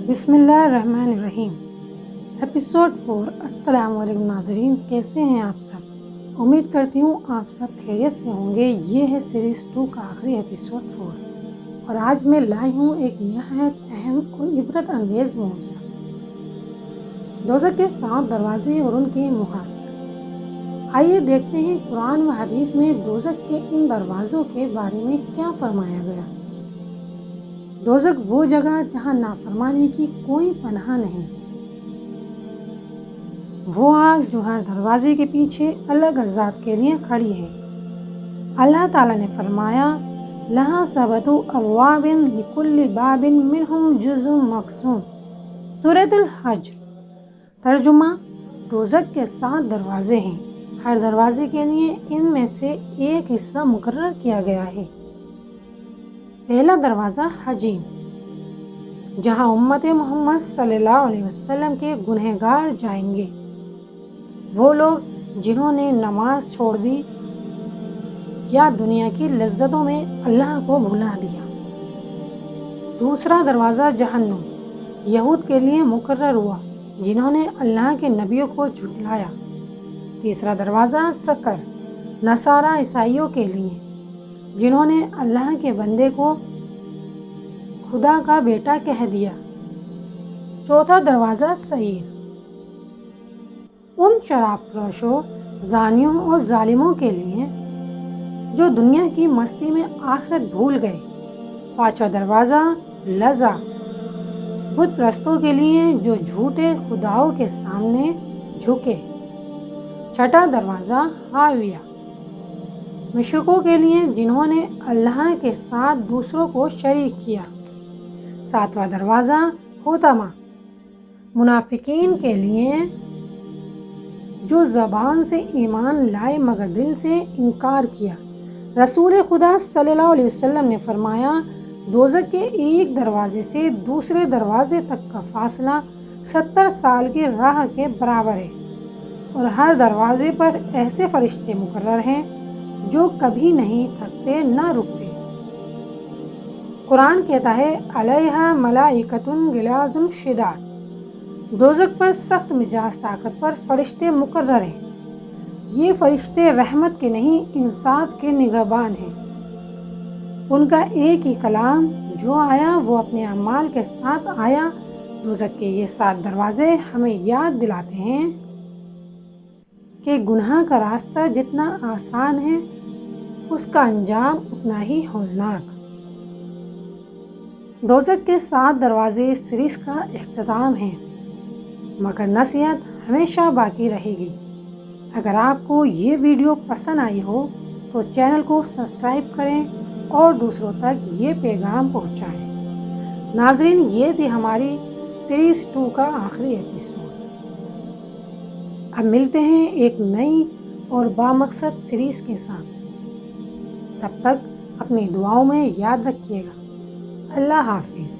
بسم اللہ الرحمن الرحیم۔ ایپیسوڈ 4۔ السلام علیکم ناظرین، کیسے ہیں آپ سب؟ امید کرتی ہوں آپ سب خیریت سے ہوں گے۔ یہ ہے سیریز 2 کا آخری ایپیسوڈ 4 اور آج میں لائی ہوں ایک نہایت اہم اور عبرت انگیز موضوع، دوزخ کے 7 دروازے اور ان کے محافظ۔ آئیے دیکھتے ہیں قرآن و حدیث میں دوزخ کے ان دروازوں کے بارے میں کیا فرمایا گیا۔ دوزخ وہ جگہ جہاں نافرمانی کی کوئی پناہ نہیں، وہ آگ جو ہر دروازے کے پیچھے الگ عذاب کے لیے کھڑی ہے۔ اللہ تعالیٰ نے فرمایا، لہا سبعۃ ابواب لکل باب منہم جزء مقسوم، سورۃ الحجر۔ ترجمہ: دوزخ کے 7 دروازے ہیں، ہر دروازے کے لیے ان میں سے ایک حصہ مقرر کیا گیا ہے۔ پہلا دروازہ حجیم، جہاں امت محمد صلی اللہ علیہ وسلم کے گنہگار جائیں گے، وہ لوگ جنہوں نے نماز چھوڑ دی یا دنیا کی لذتوں میں اللہ کو بھلا دیا۔ دوسرا دروازہ جہنم، یہود کے لیے مقرر ہوا جنہوں نے اللہ کے نبیوں کو جھٹلایا۔ تیسرا دروازہ سقر، نصارہ عیسائیوں کے لیے جنہوں نے اللہ کے بندے کو خدا کا بیٹا کہہ دیا۔ چوتھا دروازہ سعیر، ان شراب فروشوں، زانیوں اور ظالموں کے لیے جو دنیا کی مستی میں آخرت بھول گئے۔ پانچواں دروازہ لظہ، بت پرستوں کے لیے جو جھوٹے خداؤں کے سامنے جھکے۔ چھٹا دروازہ ہاویہ، مشرکوں کے لیے جنہوں نے اللہ کے ساتھ دوسروں کو شریک کیا۔ ساتواں دروازہ حطمہ، منافقین کے لیے جو زبان سے ایمان لائے مگر دل سے انکار کیا۔ رسول خدا صلی اللہ علیہ وسلم نے فرمایا، دوزخ کے ایک دروازے سے دوسرے دروازے تک کا فاصلہ 70 سال کی راہ کے برابر ہے، اور ہر دروازے پر ایسے فرشتے مقرر ہیں جو کبھی نہیں تھکتے نہ رکتے۔ قرآن کہتا ہے، علیہا ملائکۃ غلاظ شداد، دوزخ پر سخت مزاج طاقتور فرشتے مقرر ہیں۔ یہ فرشتے رحمت کے نہیں، انصاف کے نگہبان ہیں۔ ان کا ایک ہی کلام جو آیا وہ اپنے اعمال کے ساتھ آیا۔ دوزخ کے یہ 7 دروازے ہمیں یاد دلاتے ہیں کہ گناہ کا راستہ جتنا آسان ہے، اس کا انجام اتنا ہی ہولناک۔ دوزخ کے 7 دروازے سیریز کا اختتام ہے، مگر نصیحت ہمیشہ باقی رہے گی۔ اگر آپ کو یہ ویڈیو پسند آئی ہو تو چینل کو سبسکرائب کریں اور دوسروں تک یہ پیغام پہنچائیں۔ ناظرین، یہ تھی ہماری سیریز 2 کا آخری ایپیسوڈ۔ اب ملتے ہیں ایک نئی اور بامقصد سیریز کے ساتھ۔ تب تک اپنی دعاؤں میں یاد رکھیے گا۔ اللہ حافظ۔